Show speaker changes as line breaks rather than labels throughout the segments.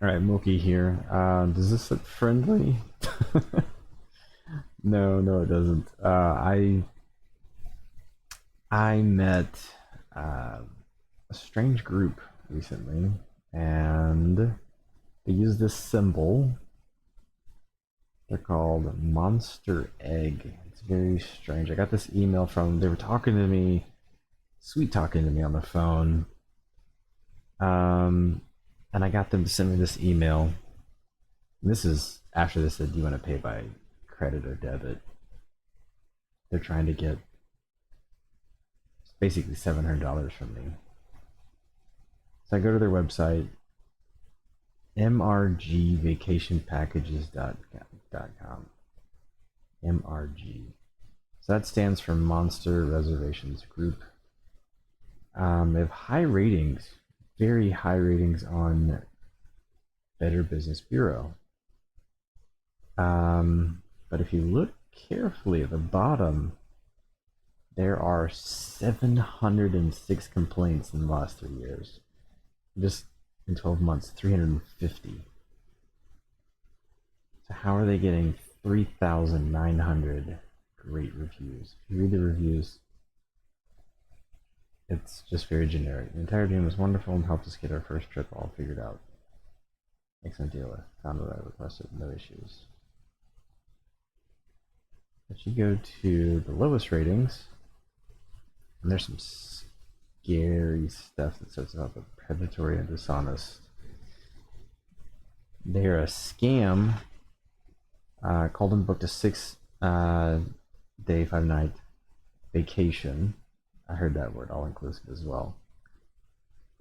All right, Moki here. Does this look friendly? No, no, it doesn't. I met uh, a strange group recently, and they use this symbol. They're called Monster Egg. It's very strange. I got this email from. They were talking to me, sweet talking to me on the phone. Um, and I got them to send me this email. And this is after they said, "Do you want to pay by credit or debit?" They're trying to get basically $700 from me. So I go to their website, mrgvacationpackages.com. MRG. So that stands for Monster Reservations Group. They have high ratings, very high ratings on Better Business Bureau. But if you look carefully at the bottom, there are 706 complaints in the last 3 years. Just in 12 months, 350. So how are they getting 3,900 great reviews? If you read the reviews, it's just very generic. The entire team was wonderful and helped us get our first trip all figured out. Excellent dealer. Found what I requested, no issues. But you go to the lowest ratings, and there's some scary stuff that starts out with predatory and dishonest. They're a scam. Called and booked a 6 day, 5 night vacation. I heard that word, all inclusive as well.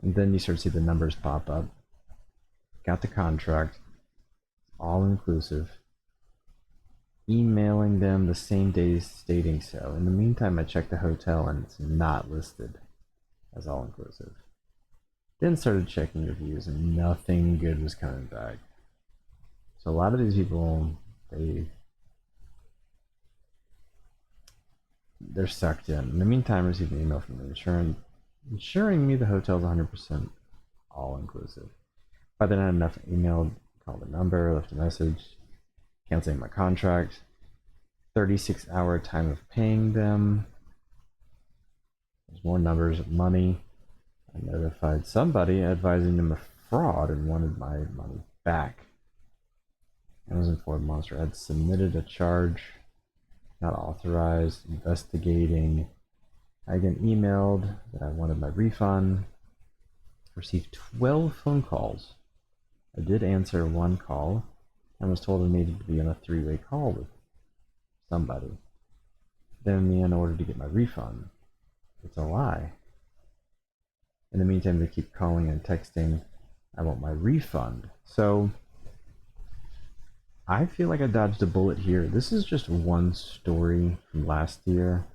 And then you start to see the numbers pop up. Got the contract, all inclusive. Emailing them the same day stating so. In the meantime, I checked the hotel and it's not listed as all inclusive. Then started checking reviews and nothing good was coming back. So a lot of these people, they're sucked in. In the meantime, I received an email from the insuring me the hotel's 100% all inclusive. If I didn't have enough, emailed, called a number, left a message, canceling my contract, 36-hour time of paying them. There's more numbers of money. I notified somebody advising them of fraud and wanted my money back. I was informed Monster had submitted a charge not authorized, investigating. I again emailed that I wanted my refund. Received 12 phone calls. I did answer one call and was told I needed to be on a 3-way call with somebody. Then in order to get my refund. It's a lie. In the meantime, they keep calling and texting, I want my refund. So I feel like I dodged a bullet here. This is just one story from last year.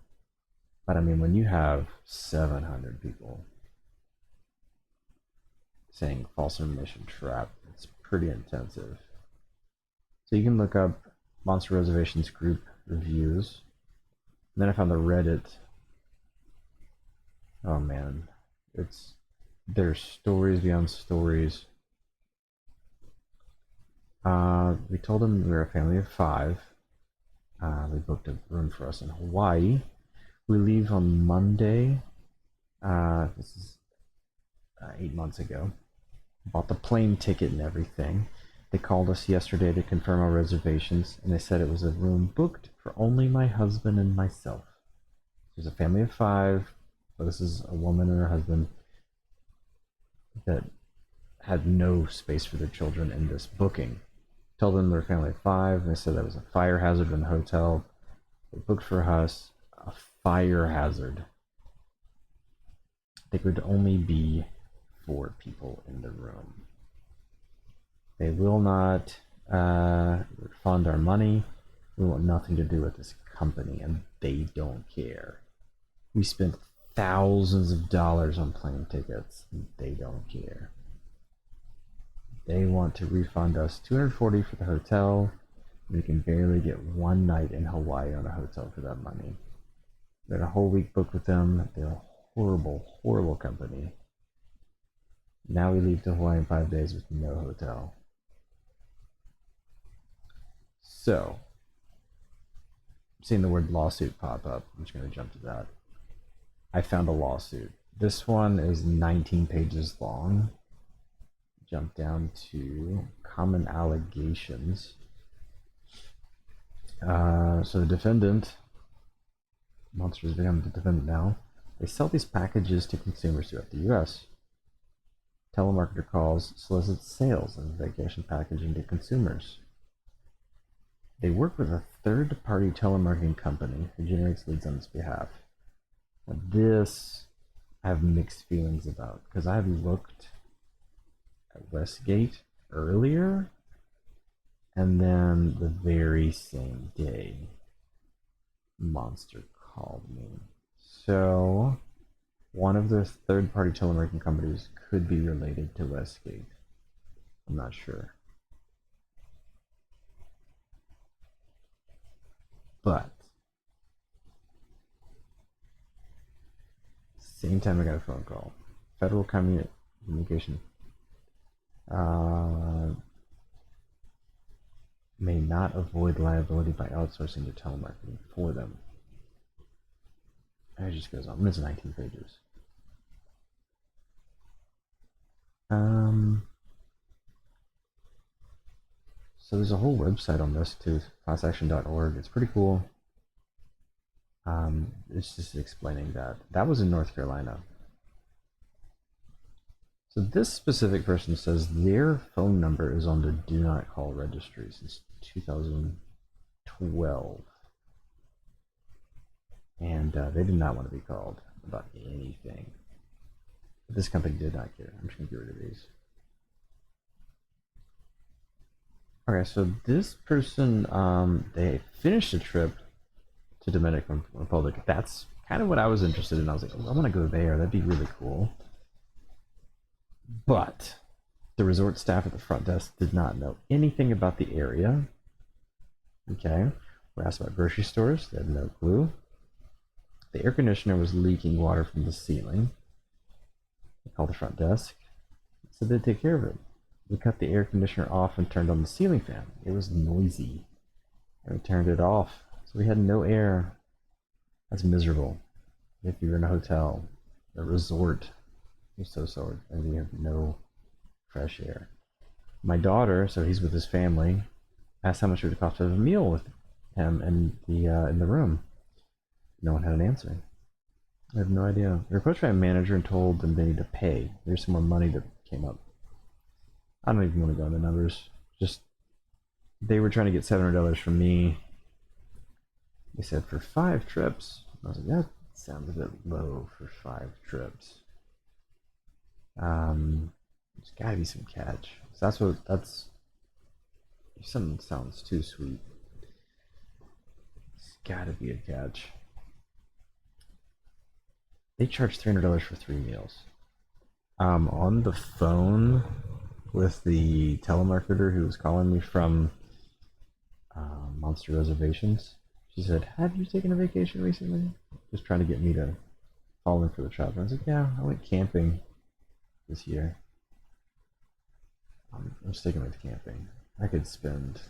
But I mean, when you have 700 people saying false information trap, it's pretty intensive. So you can look up Monster Reservations Group reviews. And then I found the Reddit. Oh man, there's stories beyond stories. We told them we were a family of 5. They booked a room for us in Hawaii. We leave on Monday. This is 8 months ago. Bought the plane ticket and everything. They called us yesterday to confirm our reservations, and they said it was a room booked for only my husband and myself. There's a family of 5, but this is a woman and her husband that had no space for their children in this booking. Told them they're a family of 5. They said there was a fire hazard in the hotel. They booked for us a fire hazard. There could only be 4 people in the room. They will not refund our money. We want nothing to do with this company, and they don't care. We spent thousands of dollars on plane tickets, and they don't care. They want to refund us $240 for the hotel. We can barely get 1 night in Hawaii on a hotel for that money. We had a whole week booked with them. They're a horrible, horrible company. Now we leave to Hawaii in 5 days with no hotel. So, seeing the word lawsuit pop up, I'm just going to jump to that. I found a lawsuit. This one is 19 pages long. Jump down to common allegations. So the defendant, Monster's become the defendant now. They sell these packages to consumers throughout the U.S. Telemarketer calls solicits sales of vacation packaging to consumers. They work with a third-party telemarketing company who generates leads on its behalf. Now this I have mixed feelings about because I've looked at Westgate earlier, and then the very same day, Monster called me. So one of the third-party telemarketing companies could be related to Westgate. I'm not sure. But same time I got a phone call. Federal Communication may not avoid liability by outsourcing the telemarketing for them. And it just goes on. It's 19 pages. So there's a whole website on this too, classaction.org. It's pretty cool. It's just explaining that. That was in North Carolina. So this specific person says their phone number is on the do not call registry since 2012. And they did not want to be called about anything. But this company did not care. I'm just going to get rid of these. Okay, so this person, they finished a trip to Dominican Republic. That's kind of what I was interested in. I was like, oh, I want to go there. That'd be really cool. But the resort staff at the front desk did not know anything about the area. Okay, we asked about grocery stores. They had no clue. The air conditioner was leaking water from the ceiling. They called the front desk. So they'd take care of it. We cut the air conditioner off and turned on the ceiling fan. It was noisy. And we turned it off. So we had no air. That's miserable. If you're in a hotel, a resort, you're so sore, and you have no fresh air. My daughter, so he's with his family, asked how much it would cost to have a meal with him in the room. No one had an answer. I have no idea. They were approached by a manager and told them they need to pay. There's some more money that came up. I don't even want to go into numbers. Just they were trying to get $700 from me. They said for 5 trips. I was like, that sounds a bit low for 5 trips. There's got to be some catch. So that's something sounds too sweet. It's got to be a catch. They charged $300 for 3 meals. On the phone with the telemarketer who was calling me from Monster Reservations, she said, "Have you taken a vacation recently?" Just trying to get me to fall in for the trip. I was like, "Yeah, I went camping this year." I'm sticking with camping. I could spend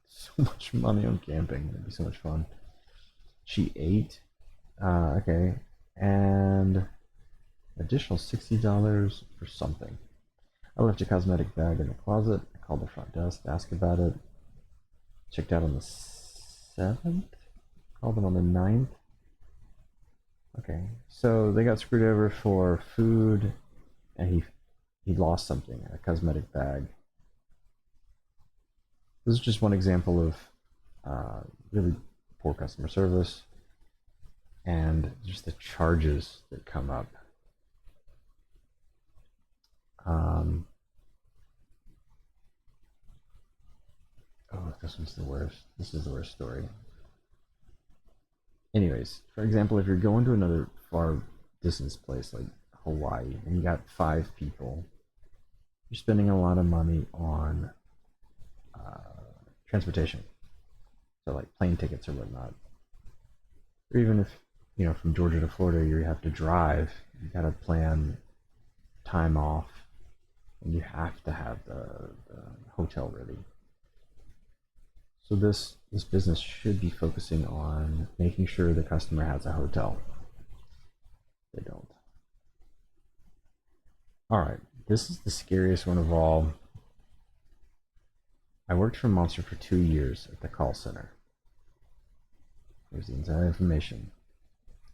so much money on camping. It'd be so much fun. She ate. Okay. And additional $60 for something. I left a cosmetic bag in the closet. I called the front desk to ask about it. Checked out on the 7th. Called them on the 9th. Okay. So they got screwed over for food, and he lost something, a cosmetic bag. This is just one example of really poor customer service and just the charges that come up. Oh, this one's the worst. This is the worst story. Anyways, for example, if you're going to another far distance place like Hawaii and you got 5 people, you're spending a lot of money on transportation. So like plane tickets or whatnot. Or even if, from Georgia to Florida, you have to drive, you gotta plan time off, and you have to have the hotel ready. So this business should be focusing on making sure the customer has a hotel. They don't. All right, this is the scariest one of all. I worked for Monster for 2 years at the call center. Here's the inside information.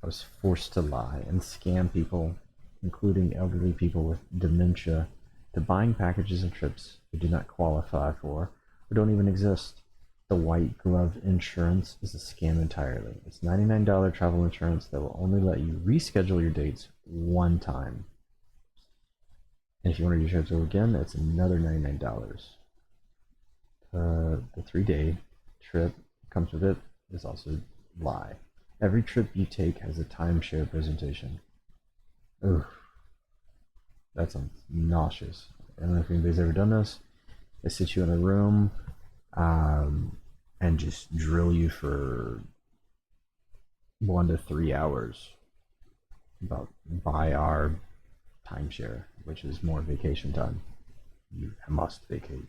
I was forced to lie and scam people, including elderly people with dementia, to buying packages and trips they do not qualify for or don't even exist. The white glove insurance is a scam entirely. It's $99 travel insurance that will only let you reschedule your dates one time. And if you want to use your trip again, it's another $99. The 3-day trip comes with it is also a lie. Every trip you take has a timeshare presentation. Ooh, that sounds nauseous. I don't know if anybody's ever done this. They sit you in a room and just drill you for 1 to 3 hours about buy our timeshare, which is more vacation time. You must vacate,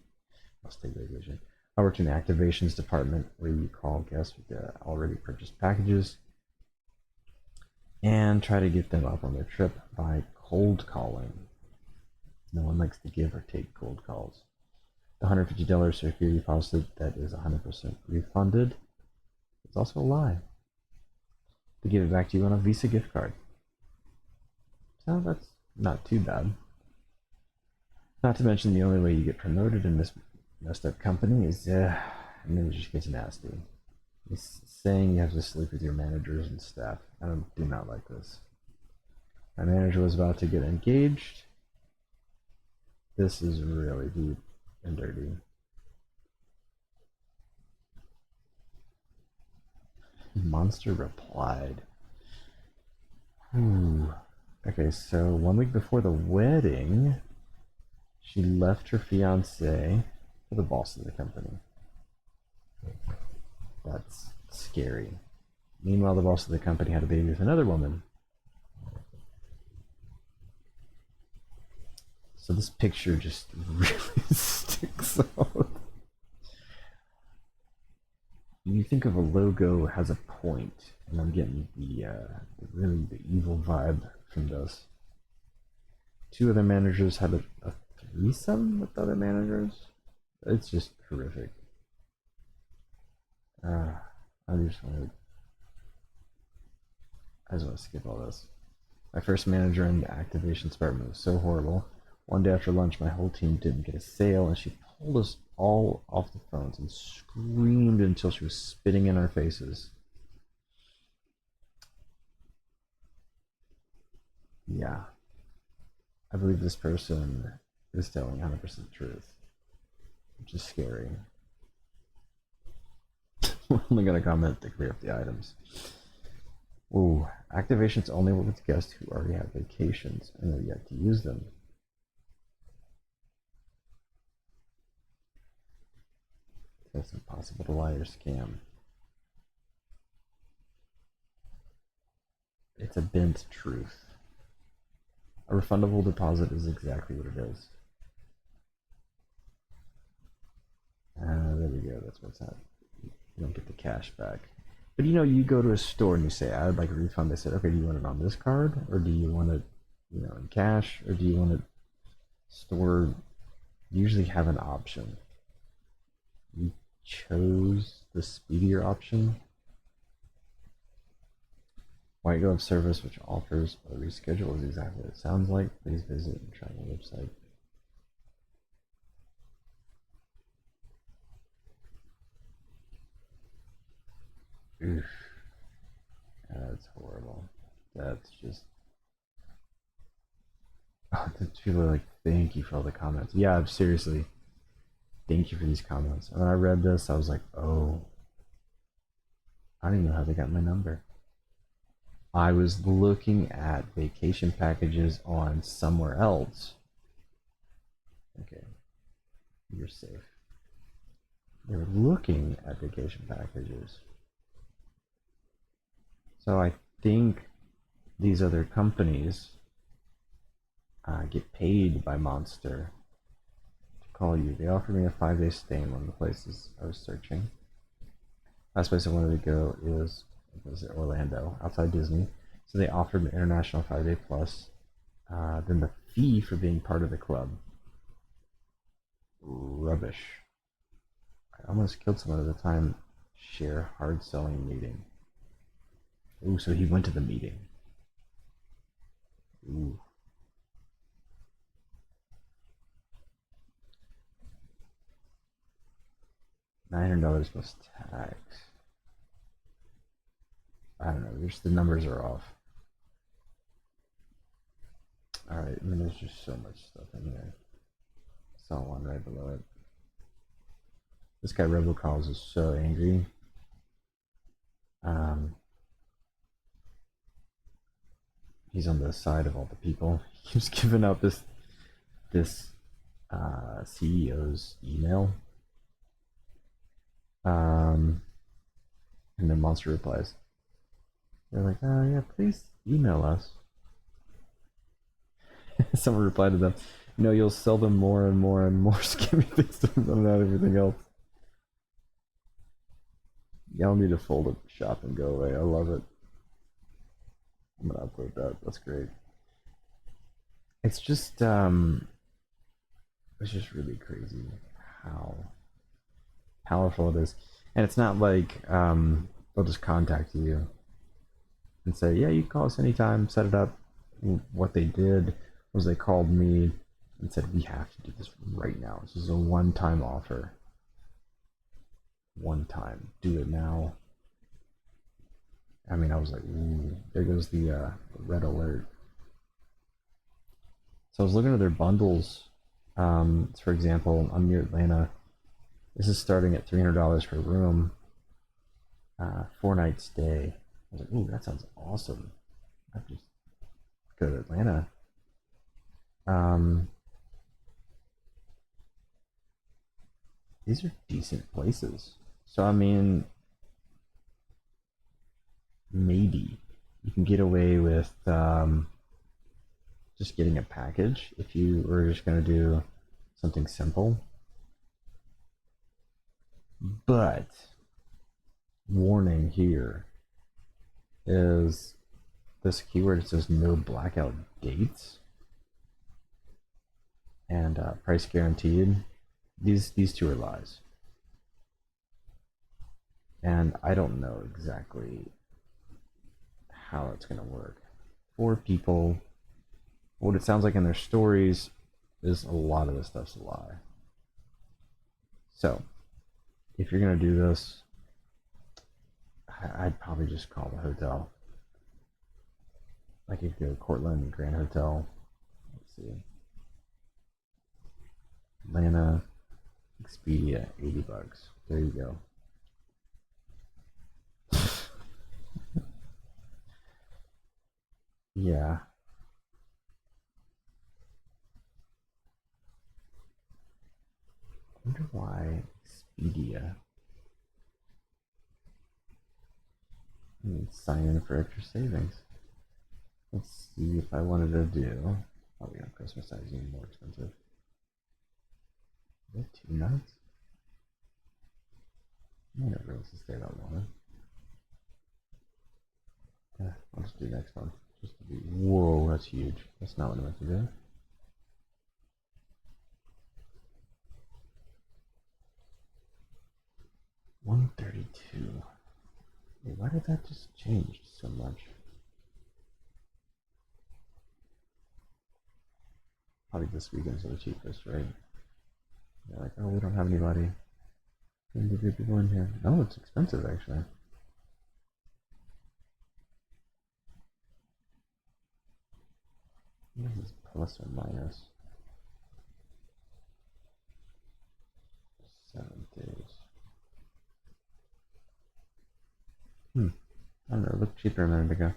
must take vacation. I worked in the activations department where you call guests with their already purchased packages and try to get them up on their trip by cold calling. No one likes to give or take cold calls. The $150 security deposit that is 100% refunded is also a lie. They give it back to you on a Visa gift card. So that's not too bad. Not to mention the only way you get promoted in this messed up company is, and then it just gets nasty. It's saying you have to sleep with your managers and staff. I do not like this. My manager was about to get engaged. This is really deep and dirty. Monster replied. Okay, so 1 week before the wedding, she left her fiance for the boss of the company. That's scary. Meanwhile, the boss of the company had a baby with another woman. So this picture just really sticks out. When you think of a logo has a point, and I'm getting the evil vibe from this. 2 other managers had a threesome with other managers. It's just horrific. I just want to skip all this. My first manager in the activations department was so horrible. One day after lunch, my whole team didn't get a sale, and she pulled us all off the phones and screamed until she was spitting in our faces. Yeah. I believe this person is telling 100% truth, which is scary. We're only going to comment to clear up the items. Ooh, activations only work with guests who already have vacations and are yet to use them. That's impossible to lie or scam. It's a bent truth. A refundable deposit is exactly what it is. There we go. That's what's that. You don't get the cash back. But you go to a store and you say, I'd like a refund. They said, okay, do you want it on this card? Or do you want it, in cash? Or do you want it stored? Usually have an option. You chose the speedier option. White glove service, which offers a reschedule, is exactly what it sounds like. Please visit and try the website. Oof. That's horrible. That's just. Oh, people are like, thank you for all the comments. Yeah, seriously. Thank you for these comments. And when I read this, I was like, oh, I don't even know how they got my number. I was looking at vacation packages on somewhere else. Okay, you're safe. They were looking at vacation packages. So I think these other companies get paid by Monster to call you. They offered me a 5-day stay in one of the places I was searching. Last place I wanted to go was Orlando, outside Disney. So they offered an international 5-day plus. Then the fee for being part of the club. Rubbish. I almost killed someone at the time. Share hard selling meeting. Ooh, so he went to the meeting. Ooh. $900 plus tax. I don't know. Just the numbers are off. All right. I mean, there's just so much stuff in here. Saw one right below it. This guy Robocalls is so angry. He's on the side of all the people. He was giving out this CEO's email. And then Monster replies. They're like, oh yeah, please email us. Someone replied to them, you'll sell them more and more and more scammy things than everything else. Y'all need to fold up shop and go away. I love it. I'm gonna upload that. That's great. It's just really crazy how powerful it is. And it's not like they'll just contact you and say, yeah, you can call us anytime, set it up. What they did was they called me and said, we have to do this right now. This is a one-time offer. One time. Do it now. I mean, I was like, ooh, there goes the red alert. So I was looking at their bundles. For example, I'm near Atlanta. This is starting at $300 per room, 4 night stay. I was like, ooh, that sounds awesome. I'd just go to Atlanta. These are decent places. So I mean, maybe you can get away with just getting a package if you were just going to do something simple. But warning here is this keyword. It says no blackout dates and price guaranteed. These two are lies, and I don't know exactly how it's going to work. 4 people. What it sounds like in their stories is a lot of this stuff's a lie. So, if you're going to do this, I'd probably just call the hotel. Like if you go to Cortland Grand Hotel. Let's see. Atlanta, Expedia, $80. There you go. Yeah. I wonder why Expedia. Sign in for extra savings. Let's see if I wanted to do. Oh, yeah, Christmas is even more expensive. Is that 2 nights? I never else to stay that long. Yeah, I'll just do next month. Just to be. Whoa, that's huge. That's not what I meant to do. $132. Wait, why did that just change so much? Probably this weekend's the cheapest, right? They're like, oh, we don't have anybody. When did people in here? No, it's expensive actually. This is plus or minus 7 days. I don't know, it looked cheaper a minute ago.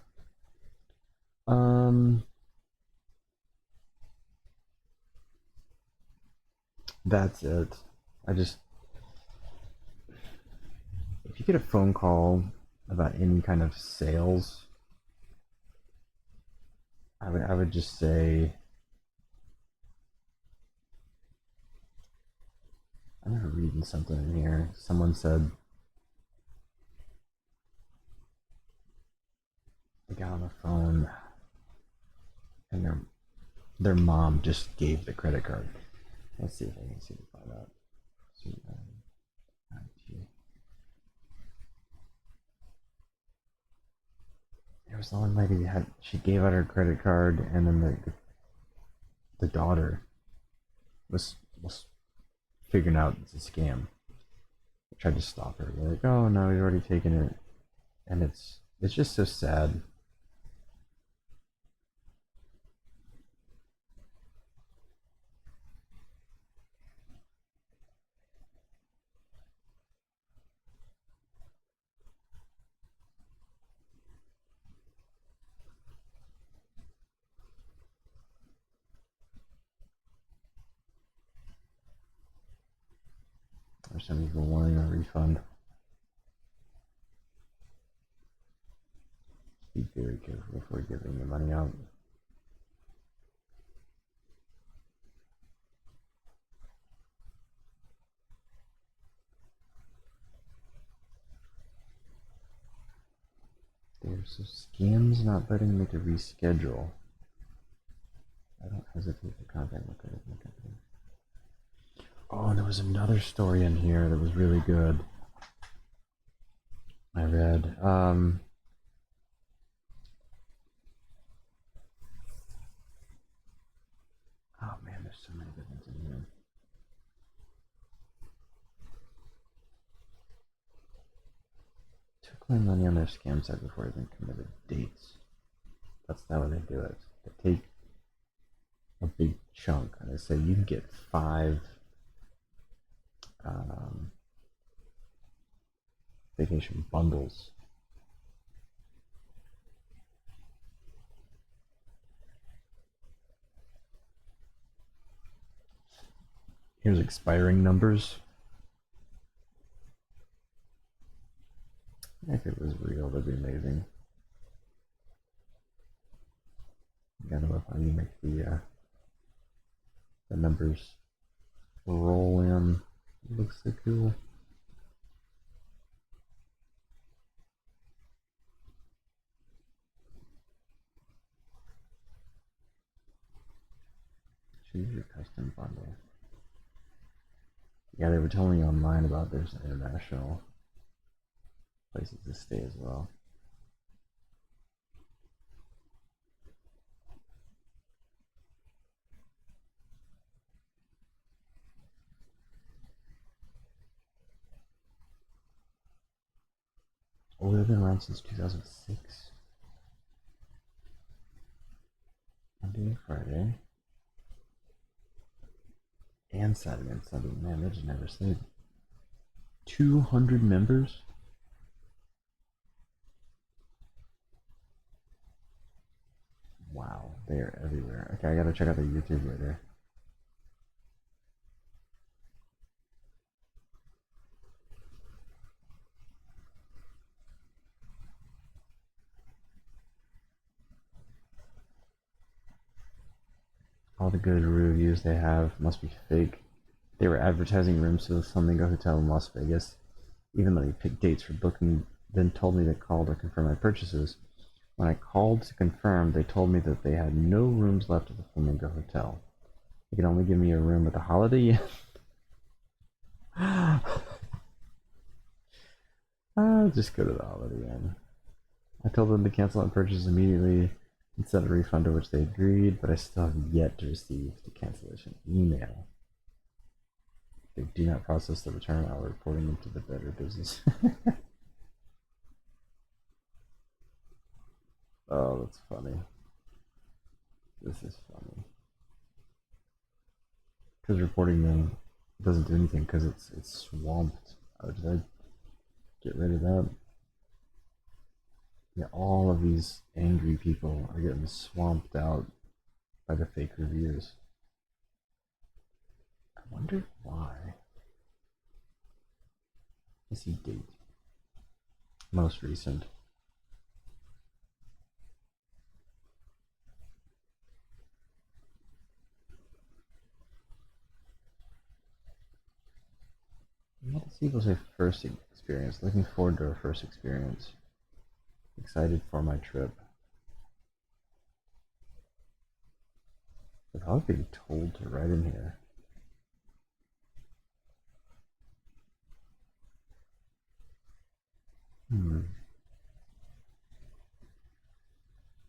That's it. If you get a phone call about any kind of sales, I would just say, I'm reading something in here. Someone said the phone, and their mom just gave the credit card. Let's see if I can see to find out. There was the one lady that she gave out her credit card, and then the daughter was figuring out it's a scam. I tried to stop her. They're like, "Oh no, he's already taken it," and it's just so sad. There's some people wanting a refund. Be very careful before giving the money out. There's some scams not letting me to reschedule. I don't hesitate to contact my credit card company. Oh, and there was another story in here that was really good. I read. Oh man, there's so many good ones in here. Took my money on their scam site before I even committed dates. That's not how they do it. They take a big chunk and they say you can get 5 vacation bundles. Here's expiring numbers. If it was real, that'd be amazing. Gotta love how you make the numbers roll in. It looks so cool. Choose your custom bundle. Yeah, they were telling me online about there's international places to stay as well. Oh, they've been around since 2006. Monday, Friday, and Saturday and Sunday. Man, they just never stayed. 200 members? Wow, they are everywhere. Okay, I gotta check out their YouTube later. All the good reviews they have must be fake. They were advertising rooms to the Flamingo Hotel in Las Vegas. Even though they picked dates for booking, then told me to call to confirm my purchases. When I called to confirm, they told me that they had no rooms left at the Flamingo Hotel. They could only give me a room with a Holiday Inn. I'll just go to the Holiday Inn. I told them to cancel my purchase immediately and sent a refund, to which they agreed, but I still have yet to receive the cancellation email. If they do not process the return, I'll report them to the Better Business. Oh, that's funny. This is funny. Because reporting them doesn't do anything because it's swamped. Oh, did I get rid of that? Yeah, all of these angry people are getting swamped out by the fake reviews. I wonder why. Let's see date. Most recent. Let's see, people say first experience. Looking forward to our first experience. Excited for my trip. without being told to write in here.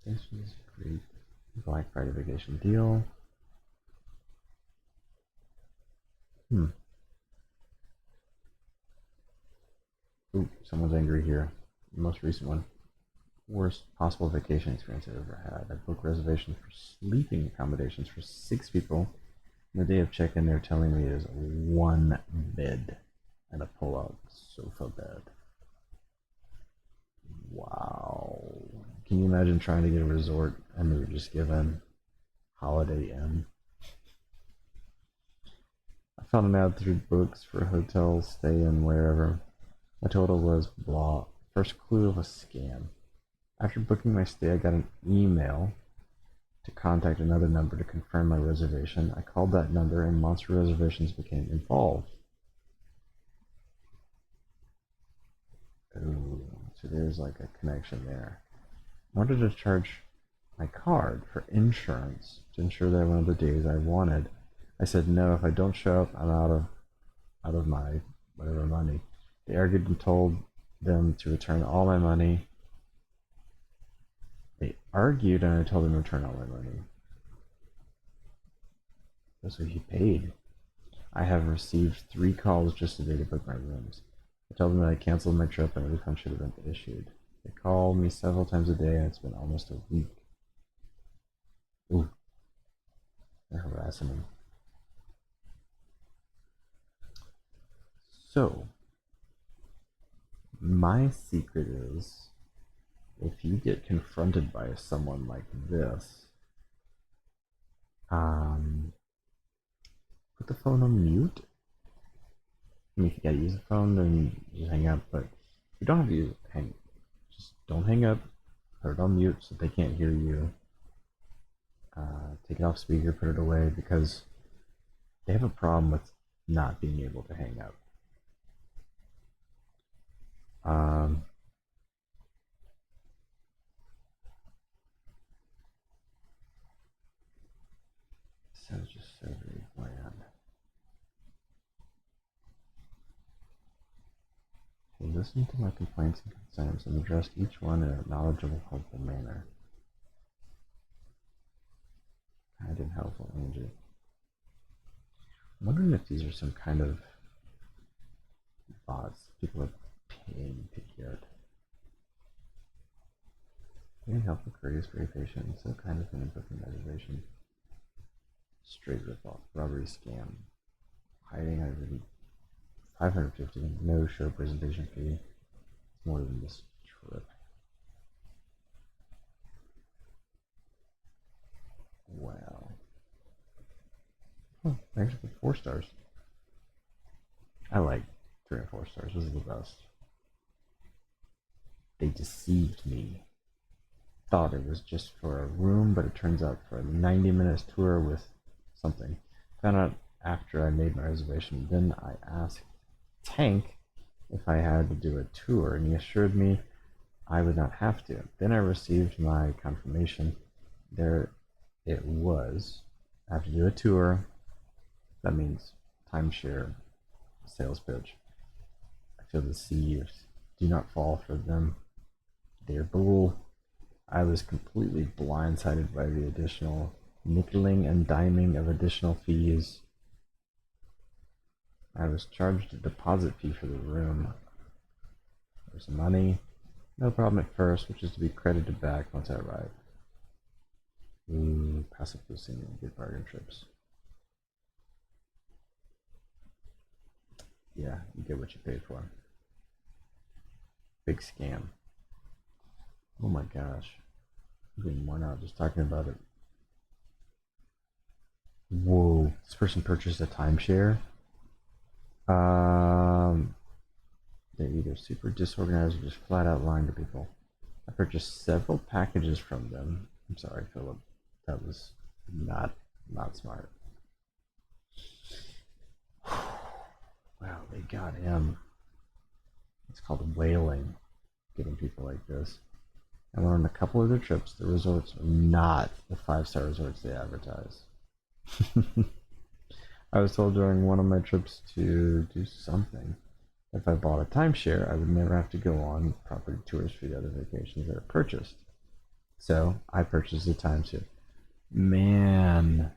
This was a great Black Friday vacation deal. Ooh, someone's angry here. The most recent one. Worst possible vacation experience I've ever had. I booked reservations for sleeping accommodations for 6 people. The day of check-in, they're telling me it is 1 bed and a pull-out sofa bed. Wow. Can you imagine trying to get a resort and they were just given Holiday Inn? I found an ad through books for hotels, stay in wherever. My total was blah. First clue of a scam. After booking my stay, I got an email to contact another number to confirm my reservation. I called that number and Monster Reservations became involved. Ooh, so there's like a connection there. I wanted to charge my card for insurance to ensure that one of the days I wanted. I said no, if I don't show up, I'm out of my whatever money. They argued and told them to return all my money. They argued and I told them to return all my money. That's what he paid. I have received 3 calls just today to book my rooms. I told them that I canceled my trip and a refund should have been issued. They call me several times a day and it's been almost a week. Ooh, they're harassing me. So, my secret is if you get confronted by someone like this, put the phone on mute. I mean, if you gotta use the phone, then just hang up. But if you don't have to use it, just don't hang up. Put it on mute so they can't hear you. Take it off speaker, put it away, because they have a problem with not being able to hang up. So it's just so very bland. They listened to my complaints and concerns and addressed each one in a knowledgeable, helpful manner. Kind and helpful, Angie. I'm wondering if these are some kind of bots people are paying to get. Very helpful, courteous, very patient, and so kind of an booking reservation. Straight ripoff, robbery scam, hiding 550, no show presentation fee. It's more than this trip. Wow. Oh, I actually put 4 stars. I like 3 and 4 stars. This is the best. They deceived me. Thought it was just for a room, but it turns out for a 90 minutes tour with something. Found out after I made my reservation. Then I asked Tank if I had to do a tour, and he assured me I would not have to. Then I received my confirmation. There it was. I have to do a tour. That means timeshare sales pitch. I feel deceived. Do not fall for them. They're bull. I was completely blindsided by the additional nickeling and diming of additional fees. I was charged a deposit fee for the room. There's money. No problem at first, which is to be credited back once I arrive. Ooh, passive boosting, good bargain trips. Yeah, you get what you paid for. Big scam. Oh my gosh. I'm getting worn out just talking about it. Whoa, this person purchased a timeshare. They're either super disorganized or just flat out lying to people. I purchased several packages from them. I'm sorry, Philip. That was not smart. Wow, they got him. It's called whaling, getting people like this. I went on a couple of their trips. The resorts are not the 5-star resorts they advertise. I was told during one of my trips to do something. If I bought a timeshare, I would never have to go on property tours for the other vacations that I purchased. So I purchased a timeshare. Man,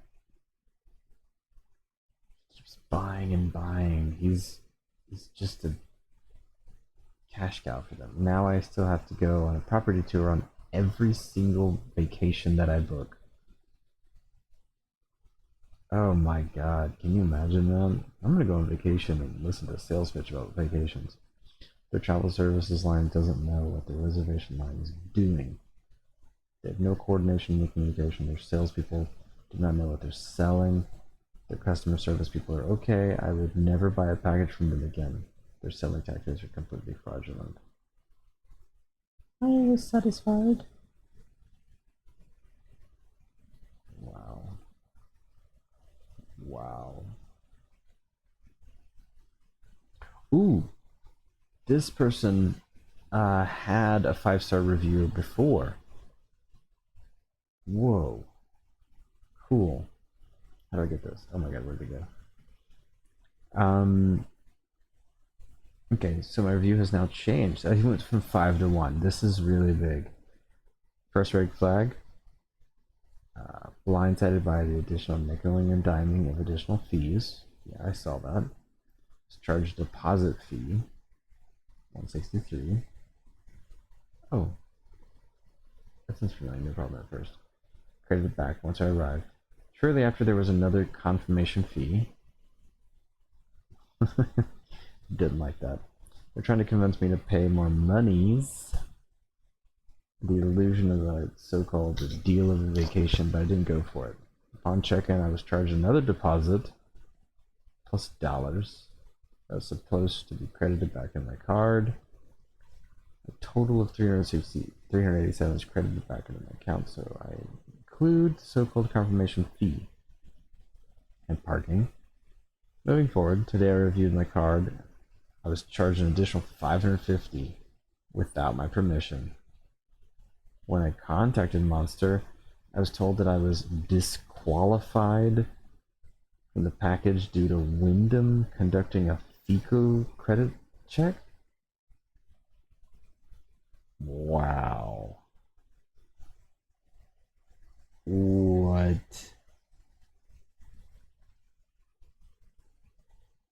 he keeps buying and buying. He's just a cash cow for them. Now I still have to go on a property tour on every single vacation that I book. Oh my god, can you imagine that? I'm gonna go on vacation and listen to a sales pitch about vacations. Their travel services line doesn't know what their reservation line is doing. They have no coordination, no communication. Their salespeople do not know what they're selling. Their customer service people are okay. I would never buy a package from them again. Their selling tactics are completely fraudulent. I was satisfied. Wow. Wow. Ooh, this person had a 5-star review before. Whoa. Cool. How do I get this? Oh my god, where'd it go? Okay, so my review has now changed. I went from 5 to 1. This is really big. First red flag. Blindsided by the additional nickeling and diming of additional fees. Yeah, I saw that. Was charged a deposit fee. 163. Oh, that sounds familiar. No problem at first. Credited back once I arrived. Shortly after, there was another confirmation fee. Didn't like that. They're trying to convince me to pay more monies. The illusion of a so-called deal of a vacation, but I didn't go for it. Upon check-in, I was charged another deposit plus dollars that was supposed to be credited back in my card. A total of 387 is credited back into my account, so I include the so-called confirmation fee and parking. Moving forward, today I reviewed my card. I was charged an additional 550 without my permission. When I contacted Monster, I was told that I was disqualified from the package due to Wyndham conducting a FICO credit check. Wow. What?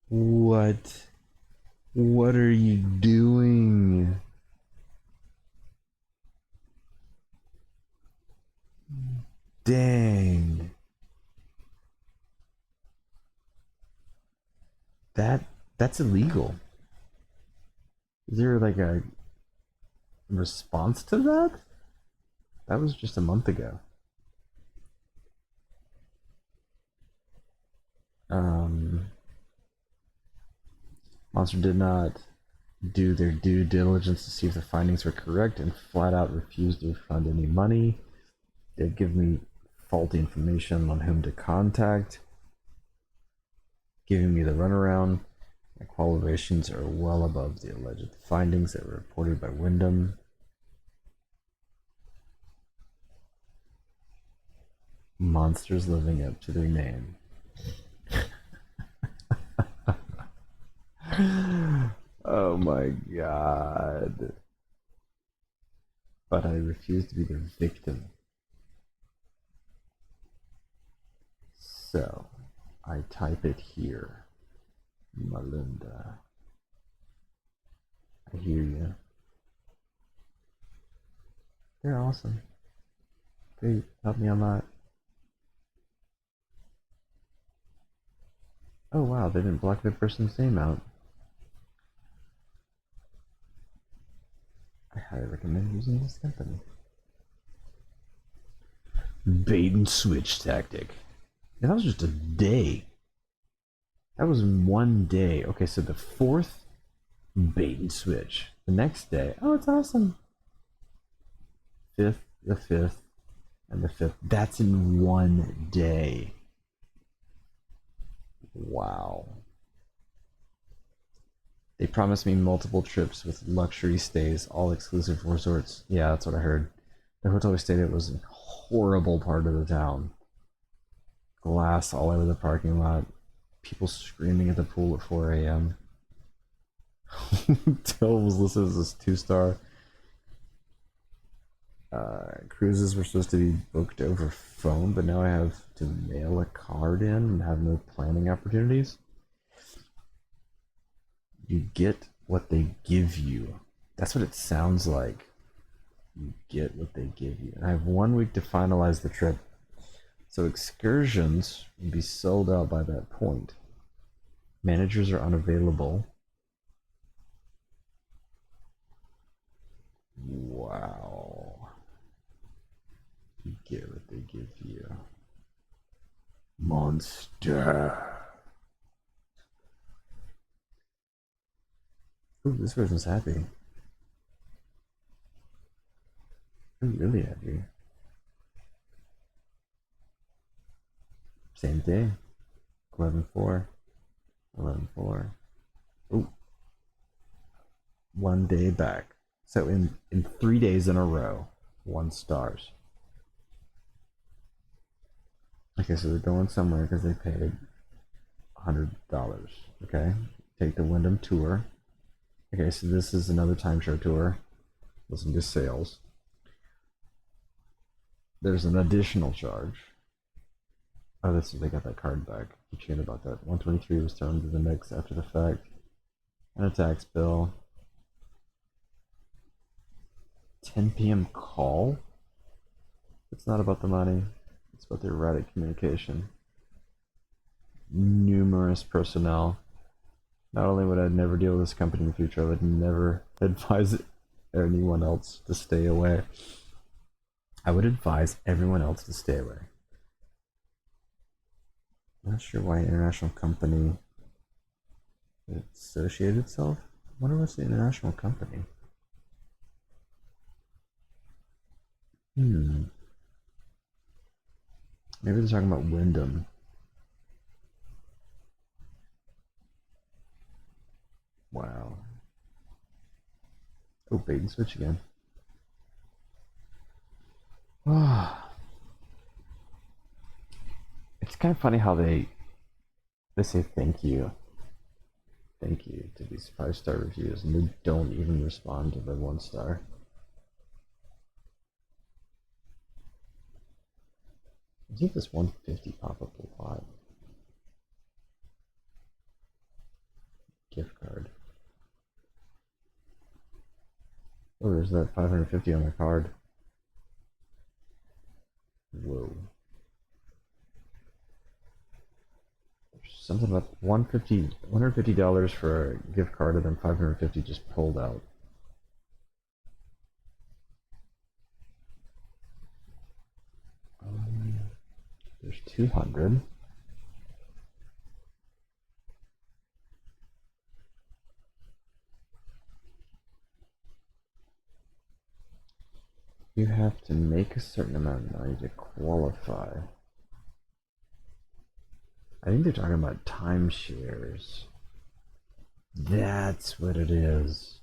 What? What are you doing? Dang. That's illegal. Is there like a response to that? That was just a month ago. Monster did not do their due diligence to see if the findings were correct and flat out refused to refund any money. They give me faulty information on whom to contact, giving me the runaround. My qualifications are well above the alleged findings that were reported by Wyndham. Monsters living up to their name. Oh my god. But I refuse to be their victim. So, I type it here. Melinda. I hear you. They're awesome. Great. Help me on that. Oh wow, they didn't block the person's name out. I highly recommend using this company. Bait and switch tactic. Yeah, that was just a day. That was one day. Okay, so the fourth, bait and switch. The next day, oh, it's awesome. Fifth, the fifth, and the fifth. That's in one day. Wow. They promised me multiple trips with luxury stays, all exclusive resorts. Yeah, that's what I heard. The hotel we stayed at was a horrible part of the town. glass all over the parking lot. People screaming at the pool at 4 a.m. Till was listed as this 2-star. Cruises were supposed to be booked over phone, but now I have to mail a card in and have no planning opportunities. You get what they give you. That's what it sounds like. You get what they give you. And I have 1 week to finalize the trip. So excursions will be sold out by that point. Managers are unavailable. Wow. You get what they give you. Monster. Ooh, this person's happy. I'm really happy. Same day. 11-4. 11-4. Ooh. 1 day back. So in 3 days in a row, 1 stars. Okay, so they're going somewhere because they paid $100. Okay, take the Wyndham tour. Okay, so this is another timeshare tour. Listen to sales. There's an additional charge. Oh, this they got that card back. Keep forgetting about that. 123 was thrown into the mix after the fact. And a tax bill. 10 p.m. call? It's not about the money. It's about the erratic communication. Numerous personnel. Not only would I never deal with this company in the future, I would never advise anyone else to stay away. I would advise everyone else to stay away. I'm not sure why an international company would associate itself. I wonder what's the international company. Maybe they're talking about Wyndham. Wow. Oh, bait and switch again. It's kind of funny how they say thank you to these 5-star reviews, and they don't even respond to the 1-star. I think this 150 pop up a lot. Gift card. Oh, there's that 550 on my card. Whoa. There's something about $150 for a gift card, and then 550 just pulled out. There's 200. You have to make a certain amount of money to qualify. I think they're talking about timeshares. That's what it is.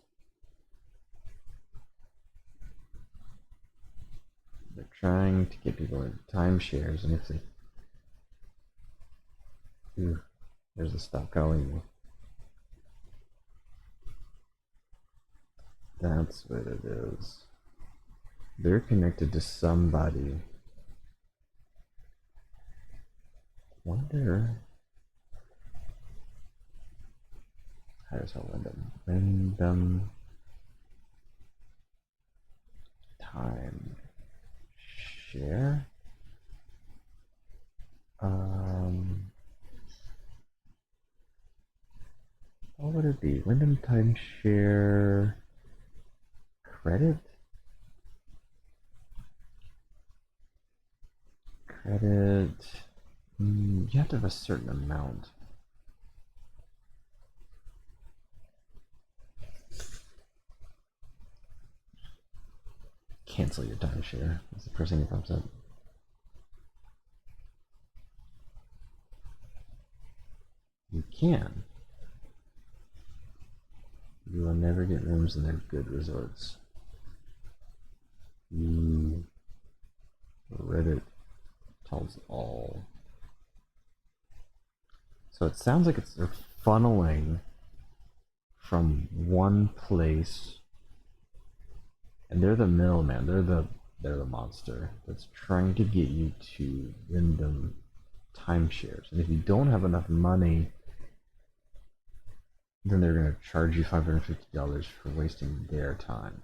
They're trying to get people into timeshares, and if they... Ooh, there's a stop calling me. That's what it is. They're connected to somebody. Wonder... How does that Wyndham time share? What would it be? Wyndham timeshare credit? Credit. You have to have a certain amount. Cancel your timeshare. That's the first thing that pops up. You can. You will never get rooms in their good resorts. Reddit tells all. So it sounds like they're funneling from one place, and they're the middleman. They're the monster that's trying to get you to lend them timeshares. And if you don't have enough money, then they're going to charge you $550 for wasting their time.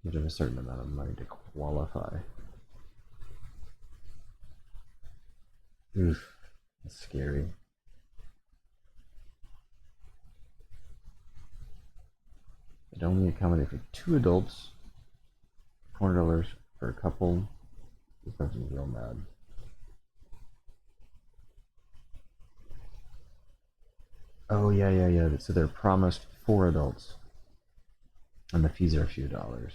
You have a certain amount of money to qualify. Oof, that's scary. It only accommodate for 2 adults, $400 for a couple. This person's real mad. Oh, yeah. So they're promised 4 adults. And the fees are a few dollars.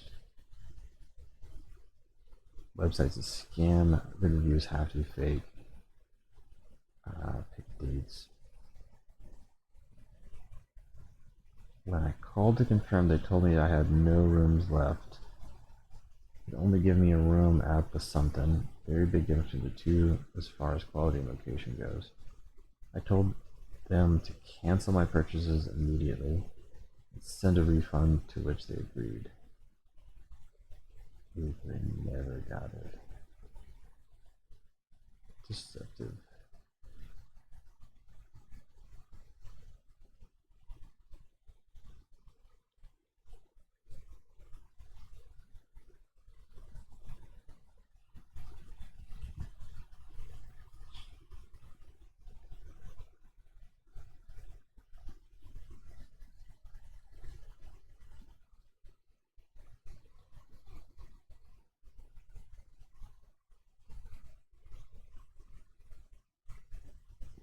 Website's a scam. The reviews have to be fake. Pick dates. When I called to confirm, they told me I had no rooms left. They'd only give me a room at the something. Very big difference between the two as far as quality and location goes. I told them to cancel my purchases immediately and send a refund, to which they agreed. They never got it. Deceptive.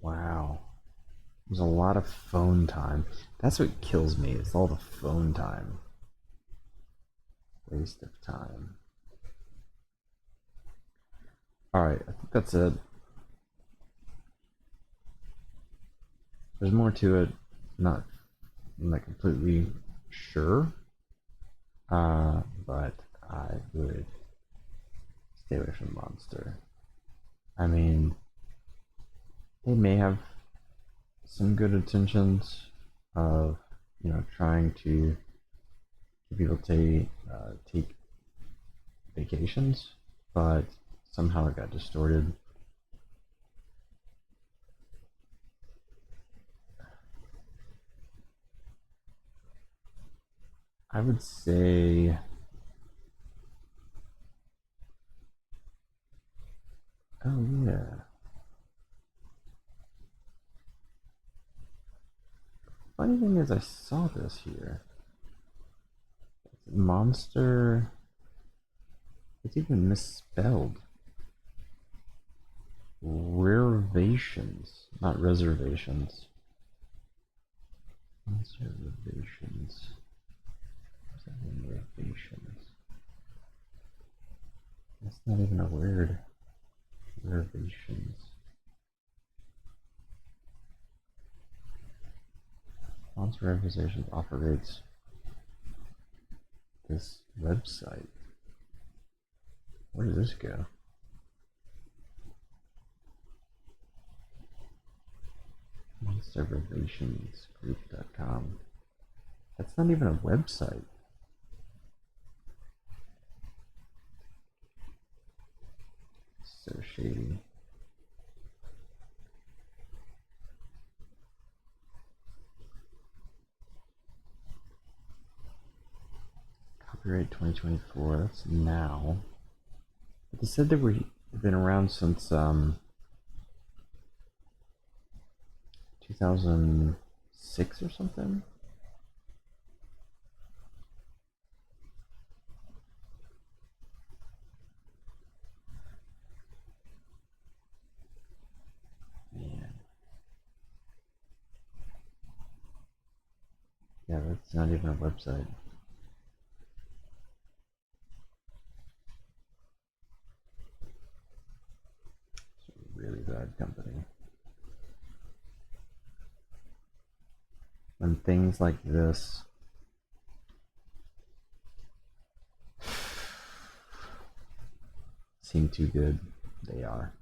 Wow. There's a lot of phone time. That's what kills me. It's all the phone time. Waste of time. Alright, I think that's it. There's more to it. I'm not completely sure. But I would stay away from the monster. I mean, they may have some good intentions of, trying to get people to take vacations, but somehow it got distorted. I would say oh yeah. Funny thing is I saw this here. Monster, it's even misspelled. Reservations, not reservations. Reservations. Reservations. That's not even a word. Reservations. Monster Reservations operates this website. Where does this go? Reservations Group.com. That's not even a website. So shady. Copyright 2024. That's now. But they said they've been around since 2006 or something. Man. Yeah, that's not even a website. It's a really bad company. When things like this seem too good, they are.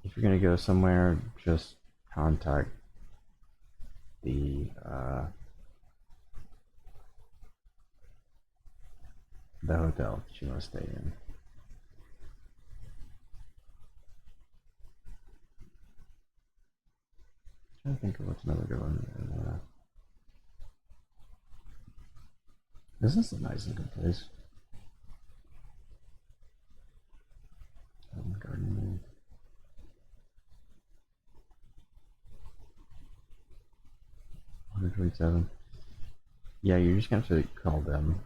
if you're gonna go somewhere, just contact the hotel that you want to stay in. I'm trying to think of what's another good one. This is a nice looking place. Garden. 127. Yeah, you're just gonna have to call them.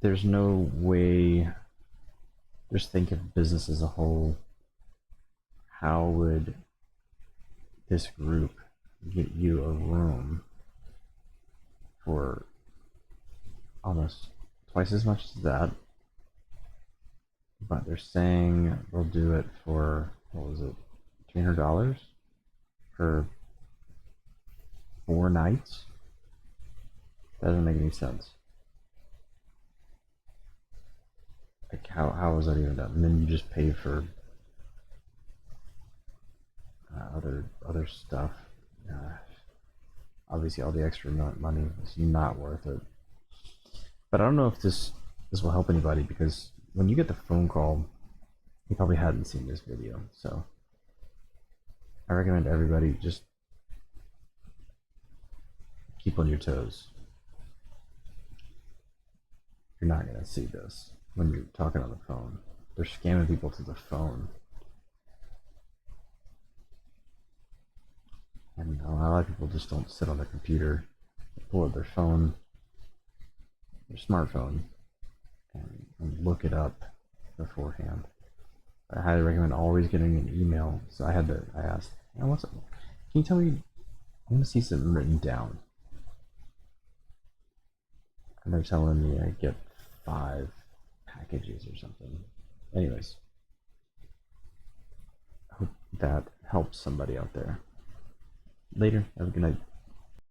There's no way. Just think of business as a whole. How would this group get you a room for almost twice as much as that? But they're saying they'll do it for, what was it, $300 for 4 nights? That doesn't make any sense. Like, how was that even done? And then you just pay for other stuff. Obviously, all the extra money is not worth it. But I don't know if this will help anybody, because when you get the phone call, you probably hadn't seen this video. So I recommend everybody just keep on your toes. You're not gonna see this when you're talking on the phone. They're scamming people to the phone. And a lot of people just don't sit on their computer, they pull up their phone, their smartphone, and look it up beforehand. I highly recommend always getting an email. So I asked, can you tell me, I want to see something written down. And they're telling me I get 5 packages or something. Anyways, I hope that helps somebody out there. Later, have a good night.